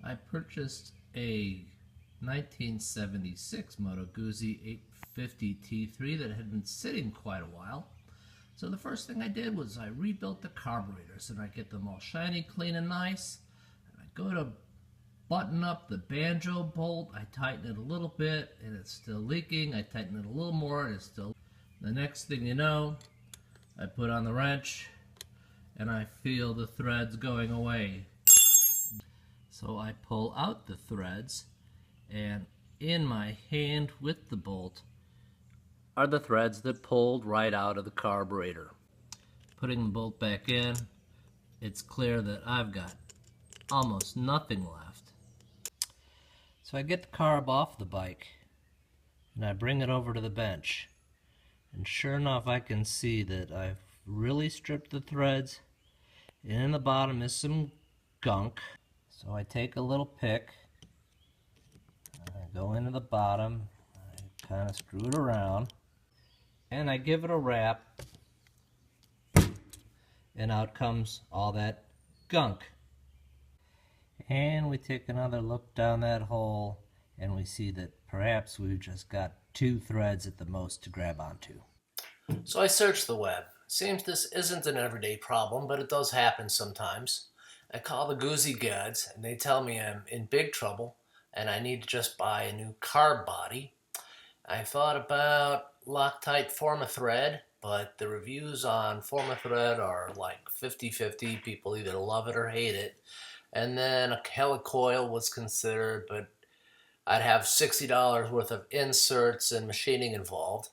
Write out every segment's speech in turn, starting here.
I purchased a 1976 Moto Guzzi 850 T3 that had been sitting quite a while. So the first thing I did was I rebuilt the carburetors, and I get them all shiny, clean, and nice. And I go to button up the banjo bolt. I tighten it a little bit, and it's still leaking. I tighten it a little more, and it's still. The next thing you know, I put on the wrench, and I feel the threads going away. So I pull out the threads, and in my hand with the bolt are the threads that pulled right out of the carburetor. Putting the bolt back in, it's clear that I've got almost nothing left. So I get the carb off the bike, and I bring it over to the bench. And sure enough, I can see that I've really stripped the threads, and in the bottom is some gunk. So I take a little pick, I go into the bottom, I kind of screw it around, and I give it a wrap, and out comes all that gunk. And we take another look down that hole, and we see that perhaps we've just got 2 threads at the most to grab onto. So I searched the web. Seems this isn't an everyday problem, but it does happen sometimes. I call the Guzzi gods, and they tell me I'm in big trouble, and I need to just buy a new carb body. I thought about Loctite Forma-Thread, but the reviews on Forma-Thread are like 50-50. People either love it or hate it. And then a helicoil was considered, but I'd have $60 worth of inserts and machining involved.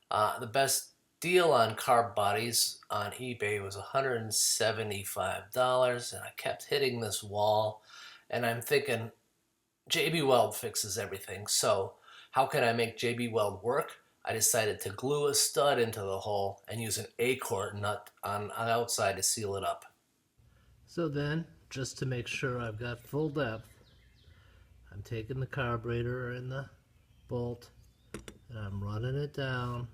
The best deal on carb bodies on eBay was $175, and I kept hitting this wall, and I'm thinking JB Weld fixes everything, so how can I make JB Weld work? I decided to glue a stud into the hole and use an acorn nut on the outside to seal it up. So then, just to make sure I've got full depth, I'm taking the carburetor and the bolt, and I'm running it down,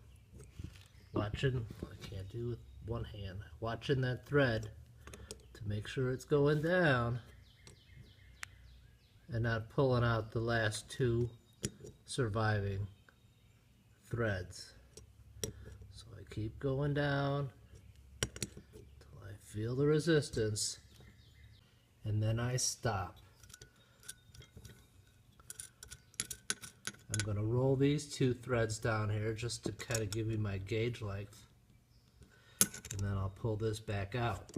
watching, I can't do it with one hand, watching that thread to make sure it's going down and not pulling out the last 2 surviving threads. So I keep going down until I feel the resistance, and then I stop. I'm going to roll these 2 threads down here just to kind of give me my gauge length, and then I'll pull this back out.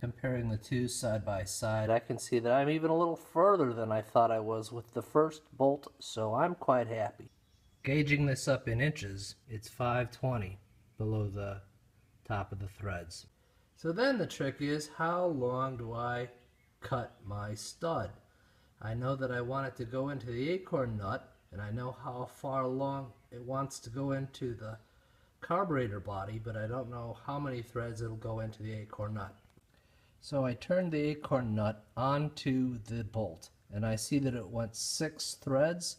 Comparing the 2 side by side, I can see that I'm even a little further than I thought I was with the first bolt, so I'm quite happy. Gauging this up in inches, it's 520 below the top of the threads. So then the trick is, how long do I cut my stud? I know that I want it to go into the acorn nut, and I know how far along it wants to go into the carburetor body, but I don't know how many threads it'll go into the acorn nut. So I turned the acorn nut onto the bolt, and I see that it went 6 threads.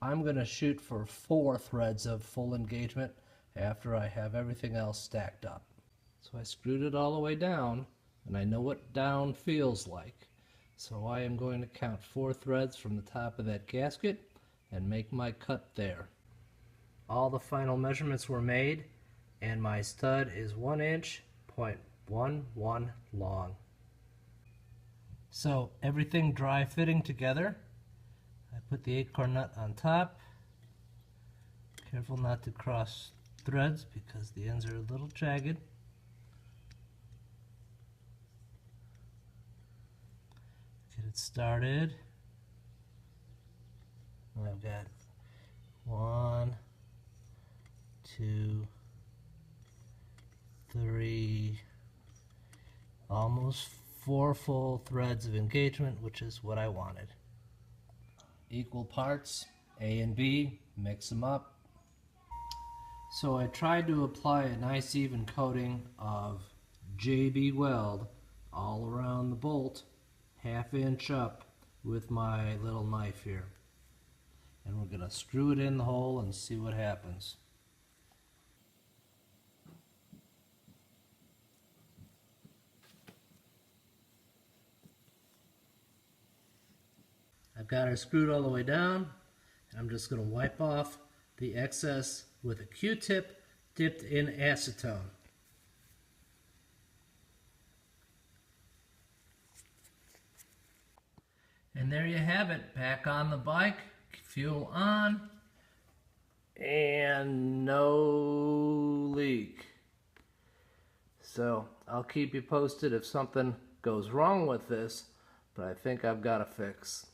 I'm going to shoot for 4 threads of full engagement after I have everything else stacked up. So I screwed it all the way down, and I know what down feels like. So I am going to count 4 threads from the top of that gasket and make my cut there. All the final measurements were made, and my stud is 1 inch, 0.11 long. So everything dry fitting together. I put the acorn nut on top. Careful not to cross threads because the ends are a little jagged. Get it started. I've got 1, 2, 3, almost 4 full threads of engagement, which is what I wanted. Equal parts, A and B, mix them up. So I tried to apply a nice even coating of JB Weld all around the bolt, 1/2 inch up with my little knife here. And we're going to screw it in the hole and see what happens. I've got her screwed all the way down. I'm just going to wipe off the excess with a Q-tip dipped in acetone. And there you have it, back on the bike, fuel on, and no leak. So I'll keep you posted if something goes wrong with this, but I think I've got a fix.